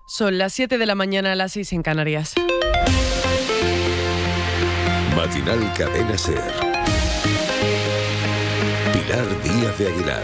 Son las 7 de la mañana, las 6 en Canarias. Matinal Cadena SER. Pilar Díaz de Aguilar.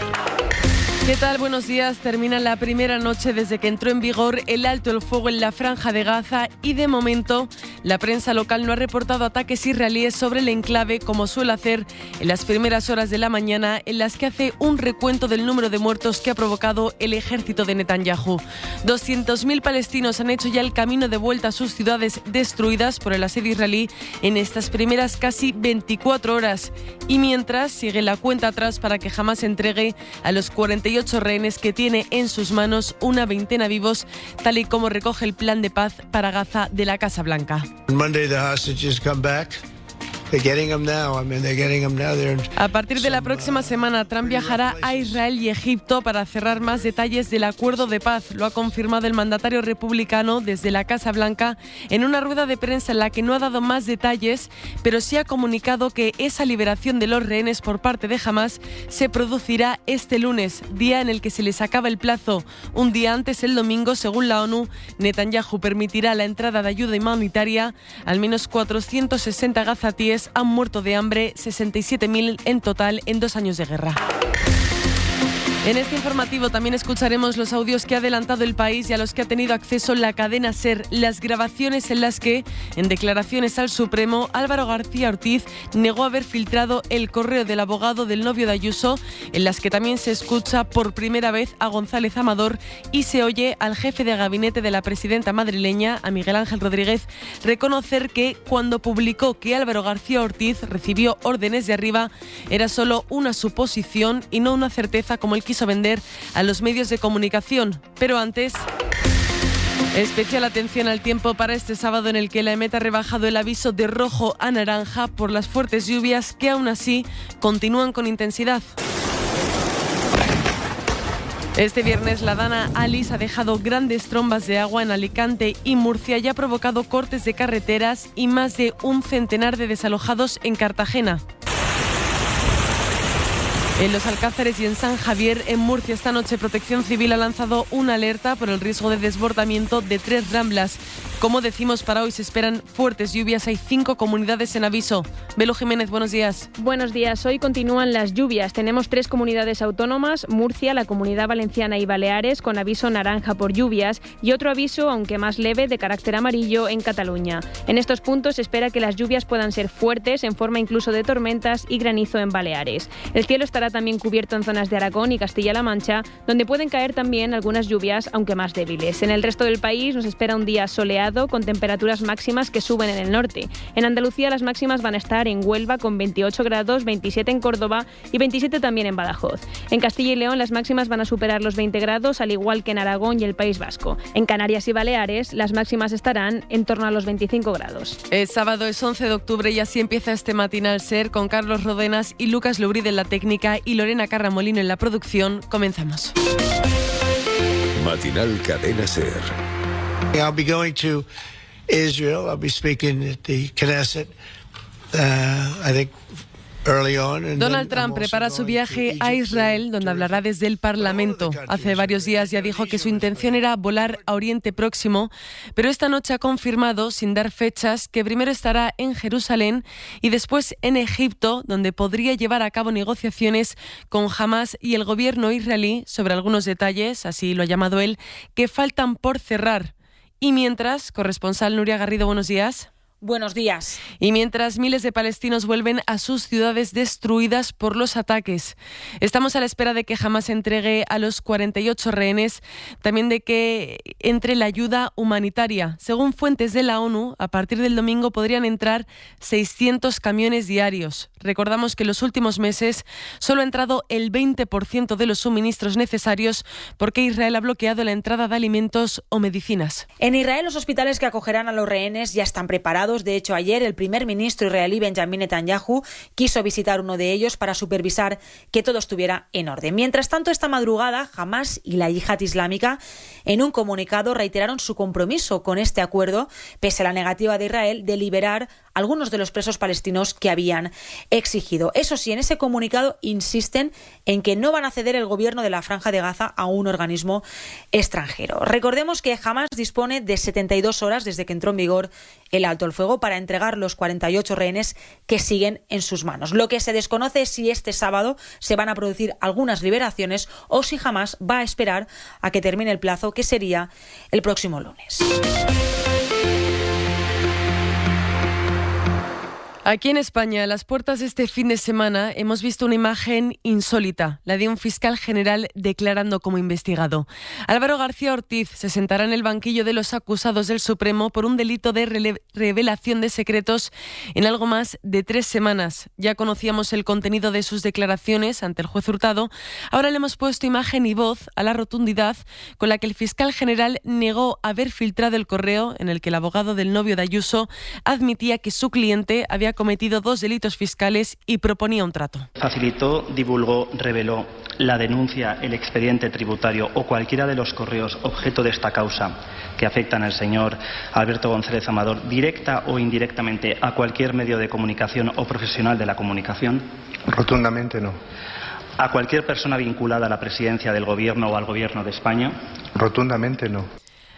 ¿Qué tal? Buenos días. Termina la primera noche desde que entró en vigor el alto el fuego en la Franja de Gaza y de momento la prensa local no ha reportado ataques israelíes sobre el enclave como suele hacer en las primeras horas de la mañana, en las que hace un recuento del número de muertos que ha provocado el ejército de Netanyahu. 200.000 palestinos han hecho ya el camino de vuelta a sus ciudades destruidas por el asedio israelí en estas primeras casi 24 horas. Y mientras sigue la cuenta atrás para que Hamás entregue a los 48 rehenes que tiene en sus manos, una veintena vivos, tal y como recoge el plan de paz para Gaza de la Casa Blanca. A partir de la próxima semana, Trump viajará a Israel y Egipto para cerrar más detalles del acuerdo de paz. Lo ha confirmado el mandatario republicano desde la Casa Blanca en una rueda de prensa en la que no ha dado más detalles, pero sí ha comunicado que esa liberación de los rehenes por parte de Hamás se producirá este lunes, día en el que se les acaba el plazo. Un día antes, el domingo, según la ONU, Netanyahu permitirá la entrada de ayuda humanitaria. Al menos 460 gazatíes han muerto de hambre, 67.000 en total en 2 años de guerra. En este informativo también escucharemos los audios que ha adelantado El País y a los que ha tenido acceso la cadena SER, las grabaciones en las que, en declaraciones al Supremo, Álvaro García Ortiz negó haber filtrado el correo del abogado del novio de Ayuso, en las que también se escucha por primera vez a González Amador y se oye al jefe de gabinete de la presidenta madrileña, a Miguel Ángel Rodríguez, reconocer que cuando publicó que Álvaro García Ortiz recibió órdenes de arriba era solo una suposición y no una certeza como el quiso vender a los medios de comunicación. Pero antes, especial atención al tiempo para este sábado, en el que la EMET ha rebajado el aviso de rojo a naranja por las fuertes lluvias que aún así continúan con intensidad. Este viernes la Dana Alice ha dejado grandes trombas de agua en Alicante y Murcia y ha provocado cortes de carreteras y más de un centenar de desalojados en Cartagena. En Los Alcázares y en San Javier, en Murcia, esta noche Protección Civil ha lanzado una alerta por el riesgo de desbordamiento de 3 ramblas. Como decimos, para hoy se esperan fuertes lluvias. Hay 5 comunidades en aviso. Belu Jiménez, buenos días. Buenos días. Hoy continúan las lluvias. Tenemos 3 comunidades autónomas, Murcia, la Comunidad Valenciana y Baleares, con aviso naranja por lluvias, y otro aviso, aunque más leve, de carácter amarillo en Cataluña. En estos puntos se espera que las lluvias puedan ser fuertes, en forma incluso de tormentas y granizo en Baleares. El cielo estará también cubierto en zonas de Aragón y Castilla-La Mancha, donde pueden caer también algunas lluvias, aunque más débiles. En el resto del país nos espera un día soleado, con temperaturas máximas que suben en el norte. En Andalucía las máximas van a estar en Huelva con 28 grados, 27 en Córdoba y 27 también en Badajoz. En Castilla y León las máximas van a superar los 20 grados, al igual que en Aragón y el País Vasco. En Canarias y Baleares las máximas estarán en torno a los 25 grados. El sábado es 11 de octubre y así empieza este Matinal SER con Carlos Rodenas y Lucas Lubride en la técnica y Lorena Carramolino en la producción. Comenzamos. Matinal Cadena SER. I'll be going to Israel. I'll be speaking at the Knesset, I think, early on. Donald Trump prepara su viaje a Israel, donde hablará desde el Parlamento. Hace varios días ya dijo que su intención era volar a Oriente Próximo, pero esta noche ha confirmado, sin dar fechas, que primero estará en Jerusalén y después en Egipto, donde podría llevar a cabo negociaciones con Hamás y el gobierno israelí sobre algunos detalles, así lo ha llamado él, que faltan por cerrar. Y mientras, corresponsal Nuria Garrido, buenos días. Buenos días. Y mientras miles de palestinos vuelven a sus ciudades destruidas por los ataques. Estamos a la espera de que Hamás entregue a los 48 rehenes, también de que entre la ayuda humanitaria. Según fuentes de la ONU, a partir del domingo podrían entrar 600 camiones diarios. Recordamos que en los últimos meses solo ha entrado el 20% de los suministros necesarios porque Israel ha bloqueado la entrada de alimentos o medicinas. En Israel los hospitales que acogerán a los rehenes ya están preparados estados. De hecho, ayer el primer ministro israelí Benjamin Netanyahu quiso visitar uno de ellos para supervisar que todo estuviera en orden. Mientras tanto, esta madrugada, Hamás y la Yihad Islámica, en un comunicado, reiteraron su compromiso con este acuerdo, pese a la negativa de Israel de liberar algunos de los presos palestinos que habían exigido. Eso sí, en ese comunicado insisten en que no van a ceder el gobierno de la Franja de Gaza a un organismo extranjero. Recordemos que Hamás dispone de 72 horas desde que entró en vigor el alto el fuego para entregar los 48 rehenes que siguen en sus manos. Lo que se desconoce es si este sábado se van a producir algunas liberaciones o si Hamás va a esperar a que termine el plazo, que sería el próximo lunes. Aquí en España, a las puertas de este fin de semana, hemos visto una imagen insólita, la de un fiscal general declarando como investigado. Álvaro García Ortiz se sentará en el banquillo de los acusados del Supremo por un delito de revelación de secretos en algo más de 3 semanas. Ya conocíamos el contenido de sus declaraciones ante el juez Hurtado. Ahora le hemos puesto imagen y voz a la rotundidad con la que el fiscal general negó haber filtrado el correo en el que el abogado del novio de Ayuso admitía que su cliente había cometido 2 delitos fiscales y proponía un trato. Facilitó, divulgó, reveló la denuncia, el expediente tributario o cualquiera de los correos objeto de esta causa que afectan al señor Alberto González Amador, directa o indirectamente a cualquier medio de comunicación o profesional de la comunicación. Rotundamente no. ¿A cualquier persona vinculada a la presidencia del Gobierno o al Gobierno de España? Rotundamente no.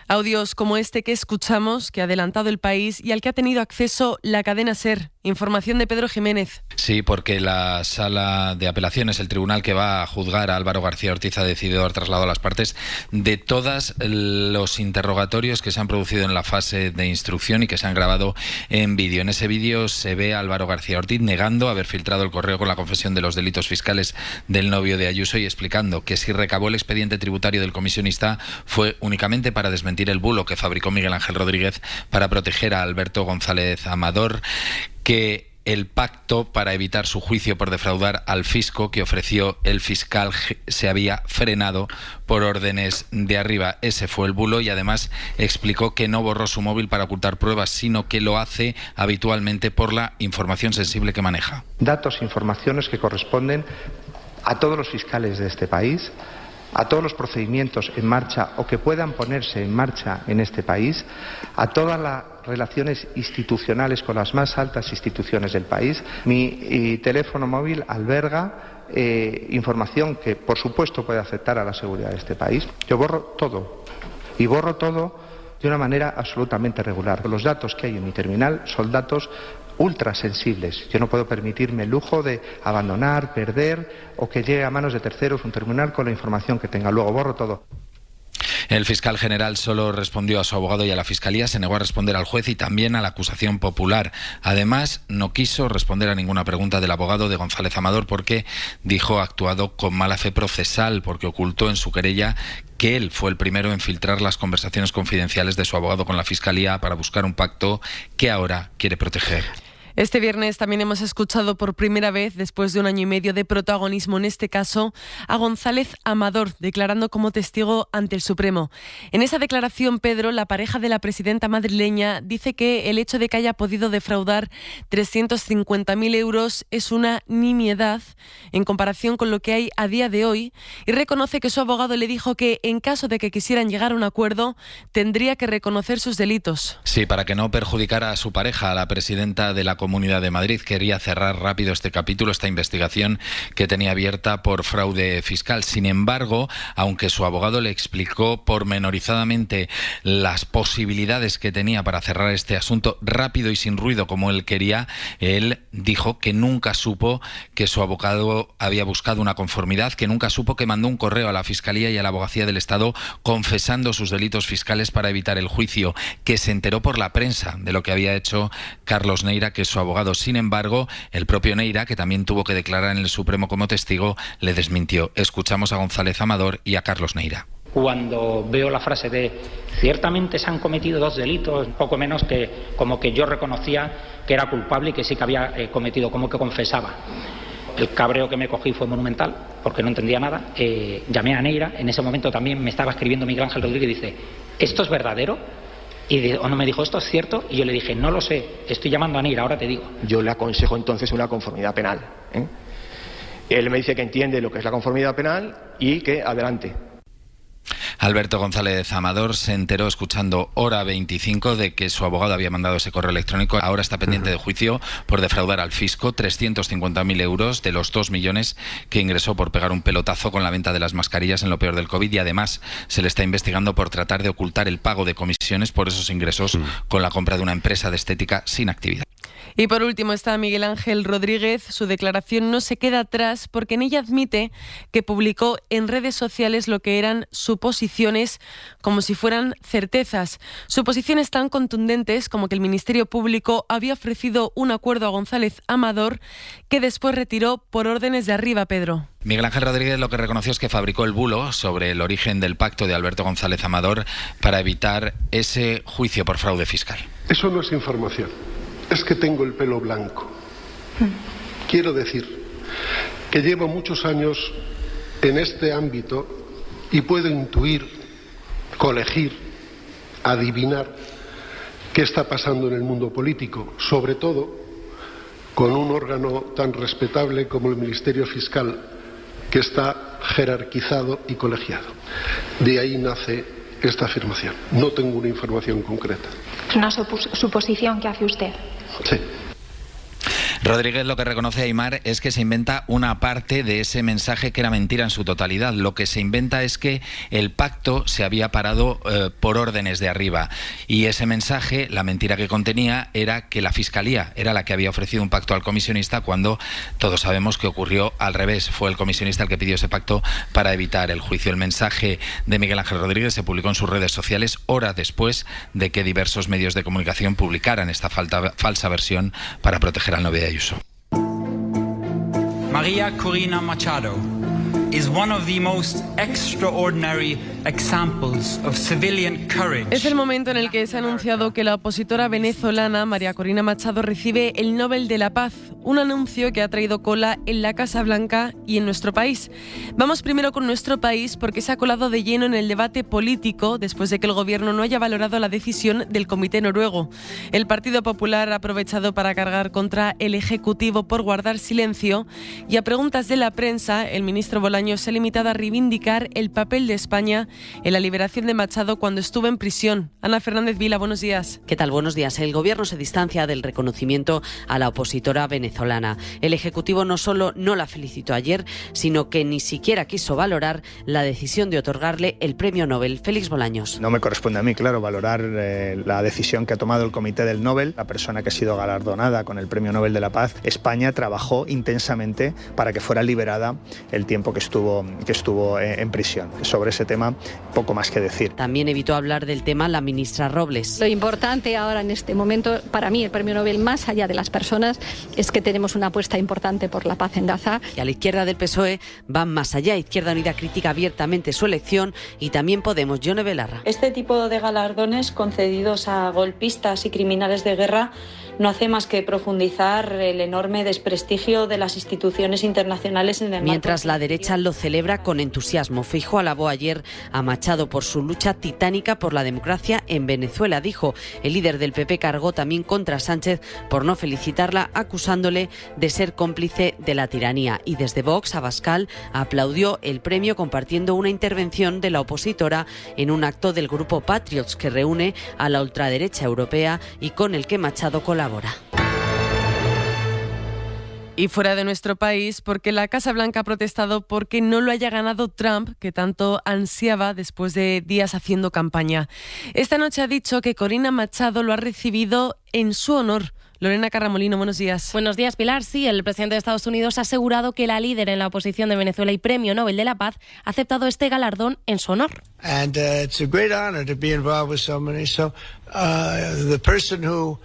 Audios como este que escuchamos, que ha adelantado El País y al que ha tenido acceso la cadena SER. Información de Pedro Jiménez. Sí, porque la sala de apelaciones, el tribunal que va a juzgar a Álvaro García Ortiz, ha decidido dar traslado a las partes de todos los interrogatorios que se han producido en la fase de instrucción y que se han grabado en vídeo. En ese vídeo se ve a Álvaro García Ortiz negando haber filtrado el correo con la confesión de los delitos fiscales del novio de Ayuso y explicando que si recabó el expediente tributario del comisionista fue únicamente para desmentir el bulo que fabricó Miguel Ángel Rodríguez para proteger a Alberto González Amador, que el pacto para evitar su juicio por defraudar al fisco que ofreció el fiscal se había frenado por órdenes de arriba. Ese fue el bulo y además explicó que no borró su móvil para ocultar pruebas, sino que lo hace habitualmente por la información sensible que maneja. Datos, informaciones que corresponden a todos los fiscales de este país, a todos los procedimientos en marcha o que puedan ponerse en marcha en este país, a todas las relaciones institucionales con las más altas instituciones del país. Mi teléfono móvil alberga información que, por supuesto, puede afectar a la seguridad de este país. Yo borro todo, y borro todo de una manera absolutamente regular. Los datos que hay en mi terminal son datos ultra sensibles. Yo no puedo permitirme el lujo de abandonar, perder o que llegue a manos de terceros un terminal con la información que tenga. Luego borro todo. El fiscal general solo respondió a su abogado y a la fiscalía, se negó a responder al juez y también a la acusación popular. Además, no quiso responder a ninguna pregunta del abogado de González Amador porque dijo ha actuado con mala fe procesal, porque ocultó en su querella que él fue el primero en filtrar las conversaciones confidenciales de su abogado con la fiscalía para buscar un pacto que ahora quiere proteger. Este viernes también hemos escuchado por primera vez, después de 1 año y medio de protagonismo en este caso, a González Amador declarando como testigo ante el Supremo. En esa declaración, Pedro, la pareja de la presidenta madrileña, dice que el hecho de que haya podido defraudar 350.000 euros es una nimiedad en comparación con lo que hay a día de hoy y reconoce que su abogado le dijo que en caso de que quisieran llegar a un acuerdo tendría que reconocer sus delitos. Sí, para que no perjudicara a su pareja, a la presidenta de la Comunidad de Madrid, quería cerrar rápido este capítulo, esta investigación que tenía abierta por fraude fiscal. Sin embargo, aunque su abogado le explicó pormenorizadamente las posibilidades que tenía para cerrar este asunto rápido y sin ruido como él quería, él dijo que nunca supo que su abogado había buscado una conformidad, que nunca supo que mandó un correo a la Fiscalía y a la Abogacía del Estado confesando sus delitos fiscales para evitar el juicio, que se enteró por la prensa de lo que había hecho Carlos Neira, que es su abogado. Sin embargo, el propio Neira, que también tuvo que declarar en el Supremo como testigo, le desmintió. Escuchamos a González Amador y a Carlos Neira. Cuando veo la frase de ciertamente se han cometido 2 delitos, poco menos que como que yo reconocía que era culpable y que sí que había cometido, como que confesaba. El cabreo que me cogí fue monumental, porque no entendía nada. Llamé a Neira, en ese momento también me estaba escribiendo Miguel Ángel Rodríguez y dice, ¿esto es verdadero? Y uno me dijo, ¿esto es cierto? Y yo le dije, no lo sé, estoy llamando a NIR, ahora te digo. Yo le aconsejo entonces una conformidad penal. Él me dice que entiende lo que es la conformidad penal y que adelante. Alberto González Amador se enteró escuchando Hora 25 de que su abogado había mandado ese correo electrónico. Ahora está pendiente de juicio por defraudar al fisco 350.000 euros de los 2 millones que ingresó por pegar un pelotazo con la venta de las mascarillas en lo peor del COVID, y además se le está investigando por tratar de ocultar el pago de comisiones por esos ingresos con la compra de una empresa de estética sin actividad. Y por último está Miguel Ángel Rodríguez. Su declaración no se queda atrás porque en ella admite que publicó en redes sociales lo que eran suposiciones como si fueran certezas. Suposiciones tan contundentes como que el Ministerio Público había ofrecido un acuerdo a González Amador que después retiró por órdenes de arriba, Pedro. Miguel Ángel Rodríguez lo que reconoció es que fabricó el bulo sobre el origen del pacto de Alberto González Amador para evitar ese juicio por fraude fiscal. Eso no es información. Es que tengo el pelo blanco. Quiero decir que llevo muchos años en este ámbito y puedo intuir, colegir, adivinar qué está pasando en el mundo político, sobre todo con un órgano tan respetable como el Ministerio Fiscal, que está jerarquizado y colegiado. De ahí nace esta afirmación. No tengo una información concreta. Es una suposición que hace usted. Sí. Rodríguez lo que reconoce a Aimar es que se inventa una parte de ese mensaje que era mentira en su totalidad. Lo que se inventa es que el pacto se había parado por órdenes de arriba, y ese mensaje, la mentira que contenía, era que la Fiscalía era la que había ofrecido un pacto al comisionista, cuando todos sabemos que ocurrió al revés. Fue el comisionista el que pidió ese pacto para evitar el juicio. El mensaje de Miguel Ángel Rodríguez se publicó en sus redes sociales horas después de que diversos medios de comunicación publicaran esta falsa versión para proteger al novio de Ayuso. María Corina Machado is one of the most extraordinary examples of civilian courage. Es el momento en el que se ha anunciado que la opositora venezolana María Corina Machado recibe el Nobel de la Paz, un anuncio que ha traído cola en la Casa Blanca y en nuestro país. Vamos primero con nuestro país porque se ha colado de lleno en el debate político después de que el gobierno no haya valorado la decisión del Comité Noruego. El Partido Popular ha aprovechado para cargar contra el Ejecutivo por guardar silencio, y a preguntas de la prensa, el ministro Bolaños se ha limitado a reivindicar el papel de España en la liberación de Machado cuando estuvo en prisión. Ana Fernández Vila, buenos días. ¿Qué tal? Buenos días. El Gobierno se distancia del reconocimiento a la opositora venezolana. El Ejecutivo no solo no la felicitó ayer, sino que ni siquiera quiso valorar la decisión de otorgarle el Premio Nobel. Félix Bolaños. No me corresponde a mí, claro, valorar la decisión que ha tomado el Comité del Nobel, la persona que ha sido galardonada con el Premio Nobel de la Paz. España trabajó intensamente para que fuera liberada el tiempo que estuvo en prisión. Sobre ese tema, poco más que decir. También evitó hablar del tema la ministra Robles. Lo importante ahora en este momento, para mí, el Premio Nobel, más allá de las personas, es que tenemos una apuesta importante por la paz en Gaza. Y a la izquierda del PSOE van más allá. Izquierda Unida critica abiertamente su elección, y también Podemos. Yone Belarra. Este tipo de galardones concedidos a golpistas y criminales de guerra no hace más que profundizar el enorme desprestigio de las instituciones internacionales en el marco. Mientras la derecha lo celebra con entusiasmo. Feijóo alabó ayer a Machado por su lucha titánica por la democracia en Venezuela. Dijo, el líder del PP cargó también contra Sánchez por no felicitarla, acusándole de ser cómplice de la tiranía. Y desde Vox, Abascal aplaudió el premio compartiendo una intervención de la opositora en un acto del grupo Patriots, que reúne a la ultraderecha europea y con el que Machado colabora. Y fuera de nuestro país, porque la Casa Blanca ha protestado porque no lo haya ganado Trump, que tanto ansiaba después de días haciendo campaña. Esta noche ha dicho que Corina Machado lo ha recibido en su honor. Lorena Carramolino, buenos días. Buenos días, Pilar. Sí, el presidente de Estados Unidos ha asegurado que la líder en la oposición de Venezuela y Premio Nobel de la Paz ha aceptado este galardón en su honor. And it's a great honor to be involved with so many. So the person who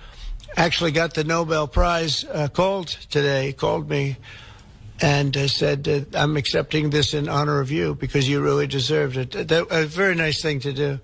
actually got the Nobel Prize called me and said I'm accepting this in honor of you because you really deserved it. A very nice thing to do.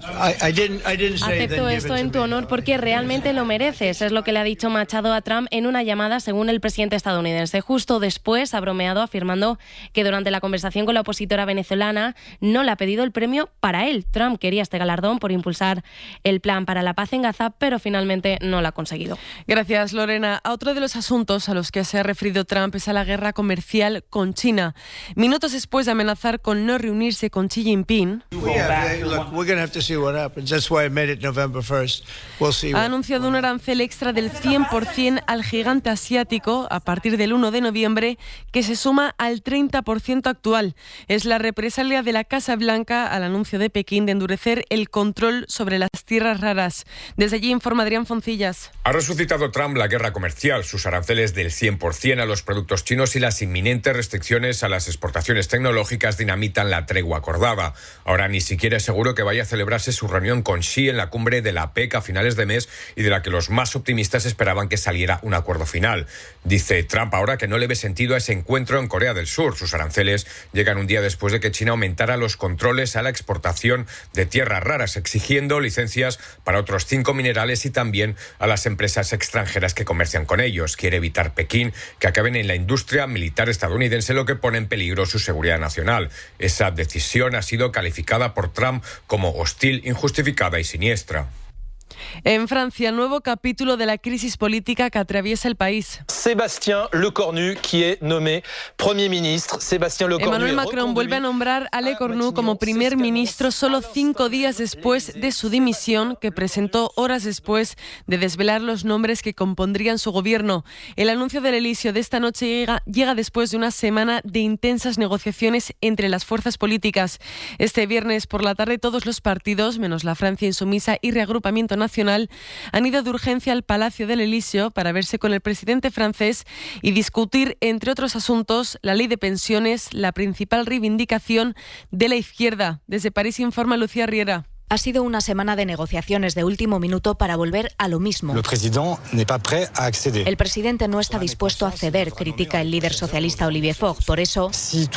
Acepto esto en tu honor porque realmente lo mereces, es lo que le ha dicho Machado a Trump en una llamada, según el presidente estadounidense. Justo después ha bromeado afirmando que durante la conversación con la opositora venezolana no le ha pedido el premio para él. Trump quería este galardón por impulsar el plan para la paz en Gaza, pero finalmente no lo ha conseguido. Gracias, Lorena. A otro de los asuntos a los que se ha referido Trump es a la guerra comercial con China. Minutos después de amenazar con no reunirse con Xi Jinping, ha anunciado un arancel extra del 100% al gigante asiático a partir del 1 de noviembre, que se suma al 30% actual. Es la represalia de la Casa Blanca al anuncio de Pekín de endurecer el control sobre las tierras raras. Desde allí informa Adrián Foncillas. Ha resucitado Trump la guerra comercial, sus aranceles del 100% a los productos chinos y las inminentes restricciones a las exportaciones tecnológicas dinamitan la tregua acordada. Ahora ni siquiera es seguro que vaya a celebrarse su reunión con Xi en la cumbre de la PEC a finales de mes y de la que los más optimistas esperaban que saliera un acuerdo final. Dice Trump ahora que no le ve sentido a ese encuentro en Corea del Sur. Sus aranceles llegan un día después de que China aumentara los controles a la exportación de tierras raras, exigiendo licencias para otros 5 minerales y también a las empresas extranjeras que comercian con ellos. Quiere evitar Pekín que acaben en la industria militar estadounidense, lo que pone en peligro su seguridad nacional. Esa decisión ha sido calificada por Trump como hostil, injustificada y siniestra. En Francia, nuevo capítulo de la crisis política que atraviesa el país. Sébastien Lecornu, qui est nommé Premier ministre. Sébastien Lecornu. Emmanuel Macron vuelve a nombrar a Lecornu como primer ministro solo 5 días después de su dimisión, que presentó horas después de desvelar los nombres que compondrían su gobierno. El anuncio del Elíseo de esta noche llega después de una semana de intensas negociaciones entre las fuerzas políticas. Este viernes por la tarde todos los partidos, menos la Francia Insumisa y Reagrupamiento Nacional, han ido de urgencia al Palacio del Elíseo para verse con el presidente francés y discutir, entre otros asuntos, la ley de pensiones, la principal reivindicación de la izquierda. Desde París informa Lucía Riera. Ha sido una semana de negociaciones de último minuto para volver a lo mismo. El presidente no está dispuesto a ceder, critica el líder socialista Olivier Faure. Por eso, si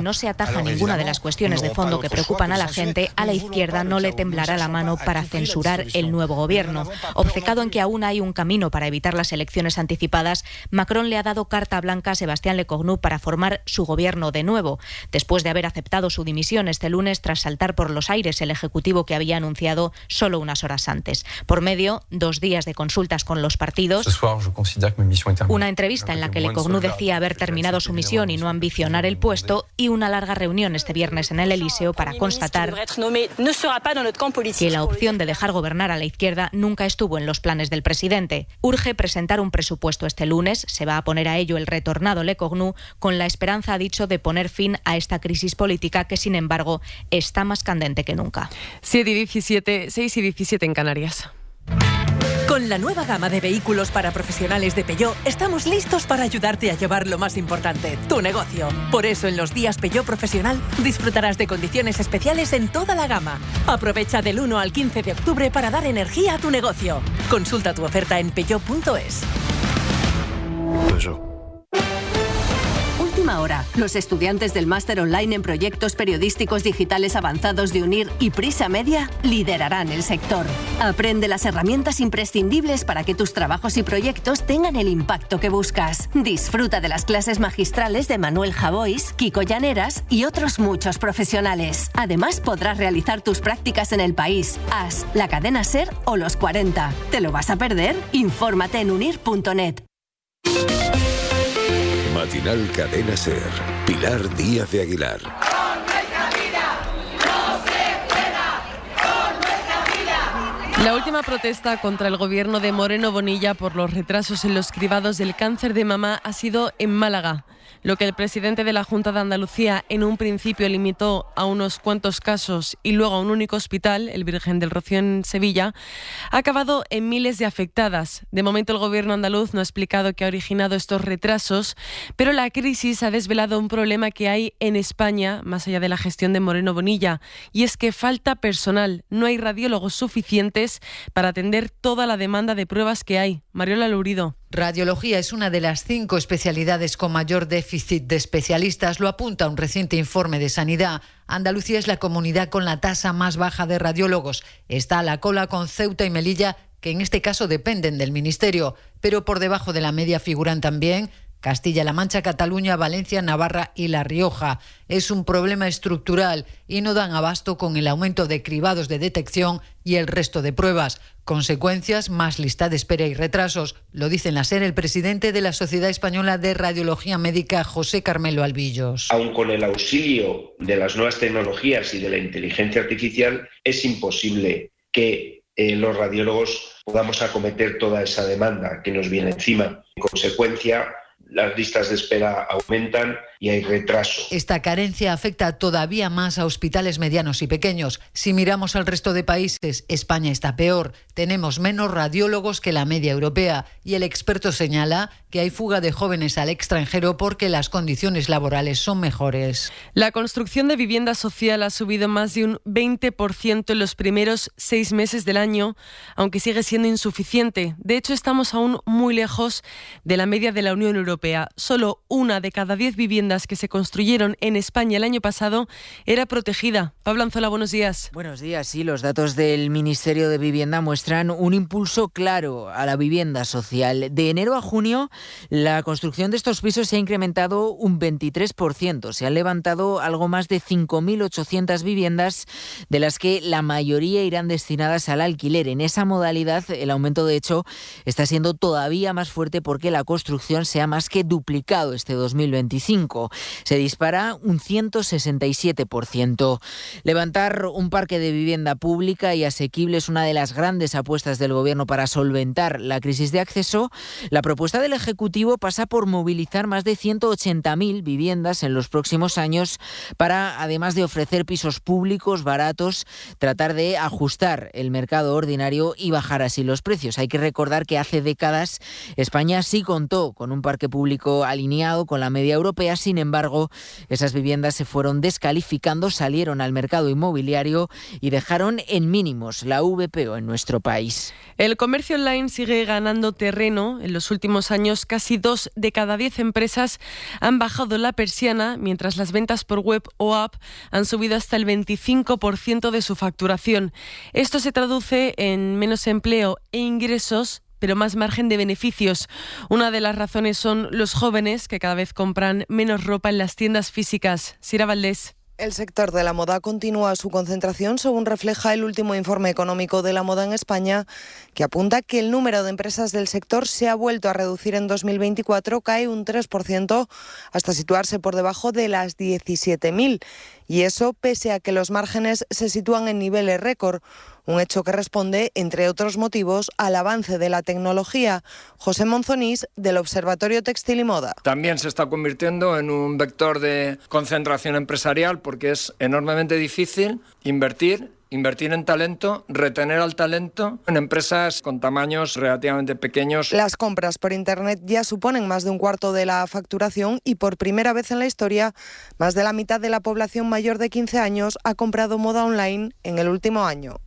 no se ataja ninguna de las cuestiones de fondo que preocupan a la gente, a la izquierda no le temblará la mano para censurar el nuevo gobierno. Obcecado en que aún hay un camino para evitar las elecciones anticipadas, Macron le ha dado carta blanca a Sébastien Lecornu para formar su gobierno de nuevo, después de haber aceptado su dimisión este lunes tras saltar por los aires el ejecutivo que había anunciado solo unas horas antes. Por medio, 2 días de consultas con los partidos, una entrevista en la que Lecornu decía haber terminado su misión y no ambicionar el puesto, y una larga reunión este viernes en el Elíseo para constatar que la opción de dejar gobernar a la izquierda nunca estuvo en los planes del presidente. Urge presentar un presupuesto este lunes, se va a poner a ello el retornado Lecornu, con la esperanza, ha dicho, de poner fin a esta crisis política que, sin embargo, está más candente que nunca. 6 y 17 en Canarias. Con la nueva gama de vehículos para profesionales de Peugeot, estamos listos para ayudarte a llevar lo más importante, tu negocio. Por eso, en los días Peugeot Profesional, disfrutarás de condiciones especiales en toda la gama. Aprovecha del 1 al 15 de octubre para dar energía a tu negocio. Consulta tu oferta en peugeot.es. Última hora. Los estudiantes del máster online en proyectos periodísticos digitales avanzados de UNIR y Prisa Media liderarán el sector. Aprende las herramientas imprescindibles para que tus trabajos y proyectos tengan el impacto que buscas. Disfruta de las clases magistrales de Manuel Javois, Kiko Llaneras y otros muchos profesionales. Además, podrás realizar tus prácticas en El País, AS, la cadena SER o Los 40. ¿Te lo vas a perder? Infórmate en unir.net. Matinal Cadena SER. Pilar Díaz de Aguilar. La última protesta contra el gobierno de Moreno Bonilla por los retrasos en los cribados del cáncer de mama ha sido en Málaga. Lo que el presidente de la Junta de Andalucía en un principio limitó a unos cuantos casos y luego a un único hospital, el Virgen del Rocío en Sevilla, ha acabado en miles de afectadas. De momento el gobierno andaluz no ha explicado qué ha originado estos retrasos, pero la crisis ha desvelado un problema que hay en España, más allá de la gestión de Moreno Bonilla, y es que falta personal. No hay radiólogos suficientes suficientes para atender toda la demanda de pruebas que hay. Mariola Lourido. Radiología es una de las 5 especialidades con mayor déficit de especialistas, lo apunta un reciente informe de Sanidad. Andalucía es la comunidad con la tasa más baja de radiólogos. Está a la cola con Ceuta y Melilla, que en este caso dependen del Ministerio, pero por debajo de la media figuran también Castilla-La Mancha, Cataluña, Valencia, Navarra y La Rioja. Es un problema estructural y no dan abasto con el aumento de cribados de detección y el resto de pruebas. Consecuencias, más lista de espera y retrasos. Lo dice en la SER el presidente de la Sociedad Española de Radiología Médica, José Carmelo Albillos. Aun con el auxilio de las nuevas tecnologías y de la inteligencia artificial, es imposible que los radiólogos podamos acometer toda esa demanda que nos viene encima. En consecuencia, las listas de espera aumentan y hay retraso. Esta carencia afecta todavía más a hospitales medianos y pequeños. Si miramos al resto de países, España está peor. Tenemos menos radiólogos que la media europea y el experto señala que hay fuga de jóvenes al extranjero porque las condiciones laborales son mejores. La construcción de vivienda social ha subido más de un 20% en los primeros 6 meses del año, aunque sigue siendo insuficiente. De hecho, estamos aún muy lejos de la media de la Unión Europea. Solo 1 de cada 10 viviendas que se construyeron en España el año pasado era protegida. Pablo Anzola, buenos días. Buenos días. Sí, los datos del Ministerio de Vivienda muestran un impulso claro a la vivienda social. De enero a junio, la construcción de estos pisos se ha incrementado un 23%. Se han levantado algo más de 5.800 viviendas, de las que la mayoría irán destinadas al alquiler. En esa modalidad, el aumento, de hecho, está siendo todavía más fuerte porque la construcción se ha más que duplicado este 2025. Se dispara un 167%. Levantar un parque de vivienda pública y asequible es una de las grandes apuestas del Gobierno para solventar la crisis de acceso. La propuesta del Ejecutivo pasa por movilizar más de 180.000 viviendas en los próximos años para, además de ofrecer pisos públicos baratos, tratar de ajustar el mercado ordinario y bajar así los precios. Hay que recordar que hace décadas España sí contó con un parque público alineado con la media europea. Sin embargo, esas viviendas se fueron descalificando, salieron al mercado inmobiliario y dejaron en mínimos la VPO en nuestro país. El comercio online sigue ganando terreno. En los últimos años, casi 2 de cada 10 empresas han bajado la persiana, mientras las ventas por web o app han subido hasta el 25% de su facturación. Esto se traduce en menos empleo e ingresos, pero más margen de beneficios. Una de las razones son los jóvenes, que cada vez compran menos ropa en las tiendas físicas. Sira Valdés. El sector de la moda continúa su concentración, según refleja el último informe económico de la moda en España, que apunta que el número de empresas del sector se ha vuelto a reducir en 2024, cae un 3% hasta situarse por debajo de las 17.000. Y eso pese a que los márgenes se sitúan en niveles récord. Un hecho que responde, entre otros motivos, al avance de la tecnología. José Monzonís, del Observatorio Textil y Moda. También se está convirtiendo en un vector de concentración empresarial porque es enormemente difícil invertir en talento, retener al talento en empresas con tamaños relativamente pequeños. Las compras por Internet ya suponen más de un cuarto de la facturación y por primera vez en la historia, más de la mitad de la población mayor de 15 años ha comprado moda online en el último año.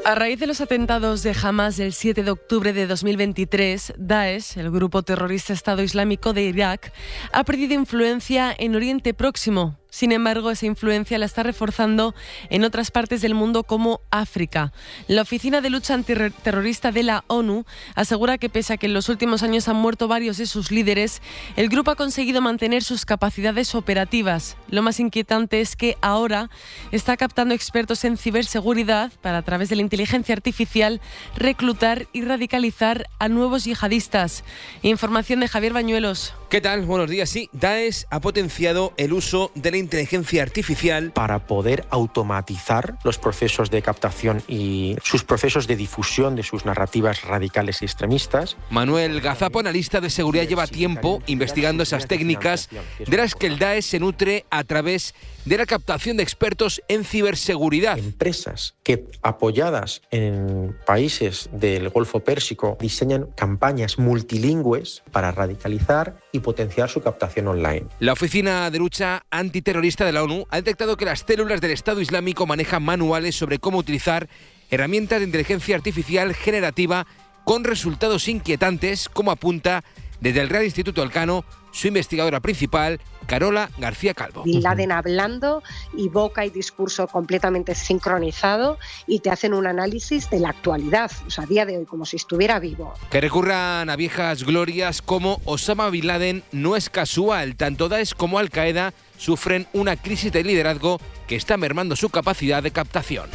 A raíz de los atentados de Hamas del 7 de octubre de 2023, Daesh, el grupo terrorista Estado Islámico de Irak, ha perdido influencia en Oriente Próximo. Sin embargo, esa influencia la está reforzando en otras partes del mundo como África. La Oficina de Lucha Antiterrorista de la ONU asegura que pese a que en los últimos años han muerto varios de sus líderes, el grupo ha conseguido mantener sus capacidades operativas. Lo más inquietante es que ahora está captando expertos en ciberseguridad para, a través de la inteligencia artificial, reclutar y radicalizar a nuevos yihadistas. Información de Javier Bañuelos. ¿Qué tal? Buenos días. Sí, Daesh ha potenciado el uso de la inteligencia artificial para poder automatizar los procesos de captación y sus procesos de difusión de sus narrativas radicales y extremistas. Manuel Gazapo, analista de seguridad, lleva tiempo investigando esas técnicas de las que el Daesh se nutre a través de la captación de expertos en ciberseguridad. Empresas que, apoyadas en países del Golfo Pérsico, diseñan campañas multilingües para radicalizar y potenciar su captación online. La Oficina de Lucha Antiterrorista de la ONU ha detectado que las células del Estado Islámico manejan manuales sobre cómo utilizar herramientas de inteligencia artificial generativa con resultados inquietantes, como apunta desde el Real Instituto Elcano su investigadora principal, Carola García Calvo. Bin Laden hablando y boca y discurso completamente sincronizado y te hacen un análisis de la actualidad, o sea, a día de hoy, como si estuviera vivo. Que recurran a viejas glorias como Osama Bin Laden no es casual. Tanto Daesh como Al-Qaeda sufren una crisis de liderazgo que está mermando su capacidad de captación.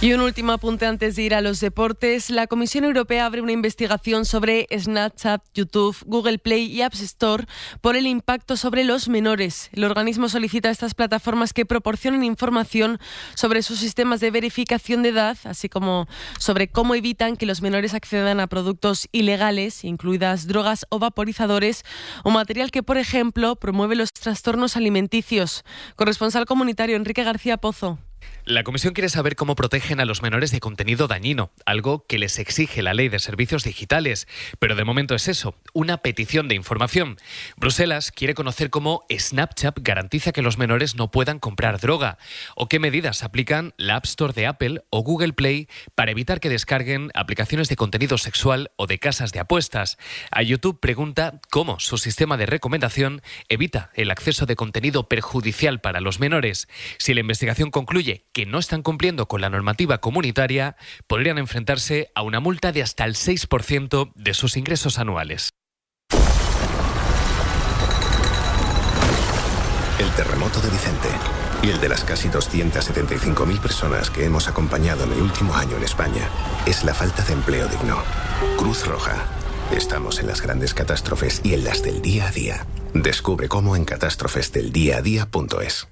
Y un último apunte antes de ir a los deportes. La Comisión Europea abre una investigación sobre Snapchat, YouTube, Google Play y App Store por el impacto sobre los menores. El organismo solicita a estas plataformas que proporcionen información sobre sus sistemas de verificación de edad, así como sobre cómo evitan que los menores accedan a productos ilegales, incluidas drogas o vaporizadores, o material que, por ejemplo, promueve los trastornos alimenticios. Corresponsal comunitario Enrique García Pozo. La Comisión quiere saber cómo protegen a los menores de contenido dañino, algo que les exige la Ley de Servicios Digitales. Pero de momento es eso, una petición de información. Bruselas quiere conocer cómo Snapchat garantiza que los menores no puedan comprar droga, o qué medidas aplican la App Store de Apple o Google Play para evitar que descarguen aplicaciones de contenido sexual o de casas de apuestas. A YouTube pregunta cómo su sistema de recomendación evita el acceso de contenido perjudicial para los menores. Si la investigación concluye que no están cumpliendo con la normativa comunitaria, podrían enfrentarse a una multa de hasta el 6% de sus ingresos anuales. El terremoto de Vicente y el de las casi 275.000 personas que hemos acompañado en el último año en España es la falta de empleo digno. Cruz Roja. Estamos en las grandes catástrofes y en las del día a día. Descubre cómo en catástrofesdeldiaadía.es.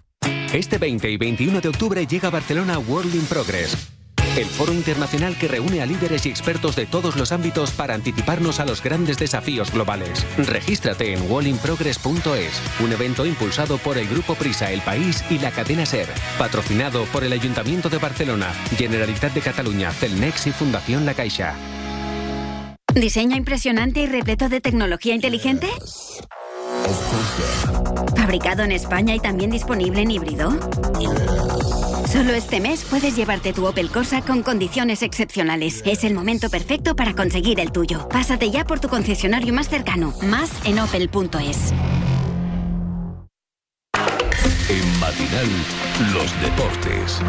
Este 20 y 21 de octubre llega a Barcelona World in Progress, el foro internacional que reúne a líderes y expertos de todos los ámbitos para anticiparnos a los grandes desafíos globales. Regístrate en worldinprogress.es, un evento impulsado por el Grupo Prisa, El País y la cadena SER, patrocinado por el Ayuntamiento de Barcelona, Generalitat de Catalunya, Celnex y Fundación La Caixa. ¿Diseño impresionante y repleto de tecnología inteligente? ¿Fabricado en España y también disponible en híbrido? Solo este mes puedes llevarte tu Opel Corsa con condiciones excepcionales. Es el momento perfecto para conseguir el tuyo. Pásate ya por tu concesionario más cercano. Más en opel.es. En Matinal, los deportes.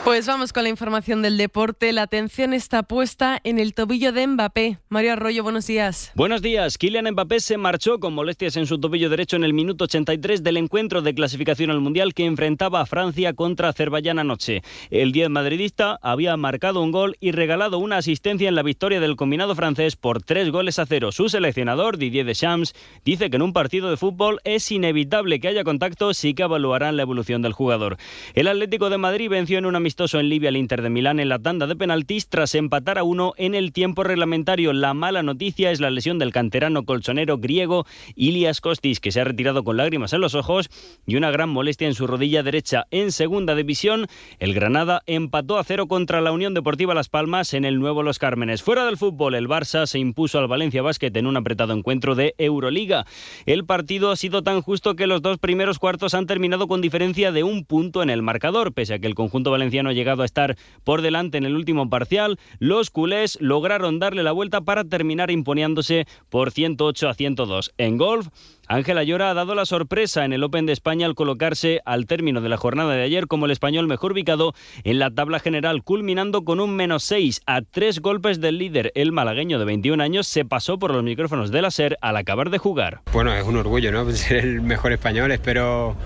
Pues vamos con la información del deporte. La atención está puesta en el tobillo de Mbappé. Mario Arroyo, buenos días. Buenos días. Kylian Mbappé se marchó con molestias en su tobillo derecho en el minuto 83 del encuentro de clasificación al Mundial que enfrentaba a Francia contra Azerbaiyán anoche. El 10 madridista había marcado un gol y regalado una asistencia en la victoria del combinado francés por 3-0. Su seleccionador, Didier Deschamps, dice que en un partido de fútbol es inevitable que haya contactos y que evaluarán la evolución del jugador. El Atlético de Madrid venció en una amistoso en Libia al Inter de Milán en la tanda de penaltis tras empatar a 1 en el tiempo reglamentario. La mala noticia es la lesión del canterano colchonero griego Ilias Kostis, que se ha retirado con lágrimas en los ojos y una gran molestia en su rodilla derecha. En segunda división, el Granada empató a 0 contra la Unión Deportiva Las Palmas en el Nuevo Los Cármenes. Fuera del fútbol, el Barça se impuso al Valencia Basket en un apretado encuentro de Euroliga. El partido ha sido tan justo que los dos primeros cuartos han terminado con diferencia de 1 punto en el marcador. Pese a que el conjunto valenciano ha llegado a estar por delante en el último parcial, los culés lograron darle la vuelta para terminar imponiéndose por 108-102. En golf, Ángel Ayora ha dado la sorpresa en el Open de España al colocarse al término de la jornada de ayer como el español mejor ubicado en la tabla general, culminando con un -6 a 3 golpes del líder. El malagueño de 21 años se pasó por los micrófonos de la SER al acabar de jugar. Bueno, es un orgullo, ¿no? Ser el mejor español. Espero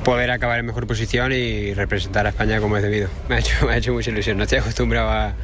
poder acabar en mejor posición y representar a España como es debido. Me ha hecho mucha ilusión. No estoy acostumbrado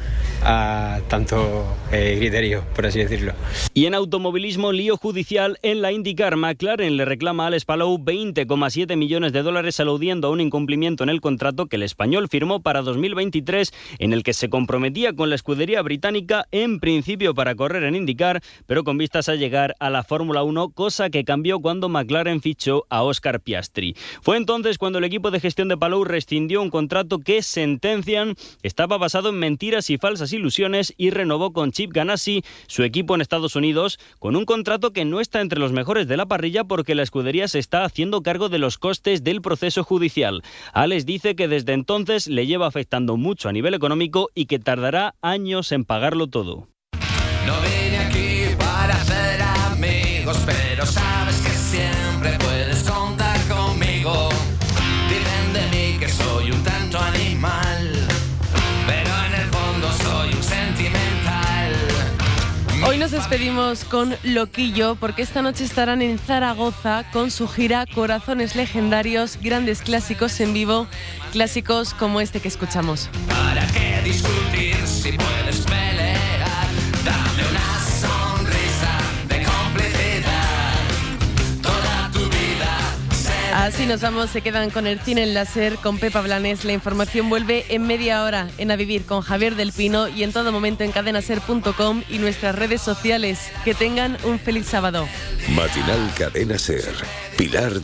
a tanto griterío, por así decirlo. Y en automovilismo, lío judicial en la IndyCar. McLaren le reclama a Alex Palou $20,7 millones aludiendo a un incumplimiento en el contrato que el español firmó para 2023, en el que se comprometía con la escudería británica, en principio para correr en IndyCar, pero con vistas a llegar a la Fórmula 1, cosa que cambió cuando McLaren fichó a Oscar Piastri. Fue entonces cuando el equipo de gestión de Palou rescindió un contrato que, sentencian, estaba basado en mentiras y falsas ilusiones y renovó con Chip Ganassi su equipo en Estados Unidos con un contrato que no está entre los mejores de la parrilla porque la escudería se está haciendo cargo de los costes del proceso judicial. Alex dice que desde entonces le lleva afectando mucho a nivel económico y que tardará años en pagarlo todo. No vine aquí para hacer amigos, pero sabes que siempre puedes contar conmigo. Dicen de mí que soy un tanto animal, pero en el fondo soy un sentimental. Hoy nos despedimos con Loquillo porque esta noche estarán en Zaragoza con su gira Corazones Legendarios, grandes clásicos en vivo, clásicos como este que escuchamos. ¿Para qué discutir si puedes pelear? Dame una sonrisa de complicidad. Toda tu vida será... Así nos vamos, se quedan con el cine en láser, con Pepa Blanes. La información vuelve en media hora en A Vivir con Javier del Pino y en todo momento en cadenaser.com y nuestras redes sociales. Que tengan un feliz sábado. Matinal Cadena Ser. Pilar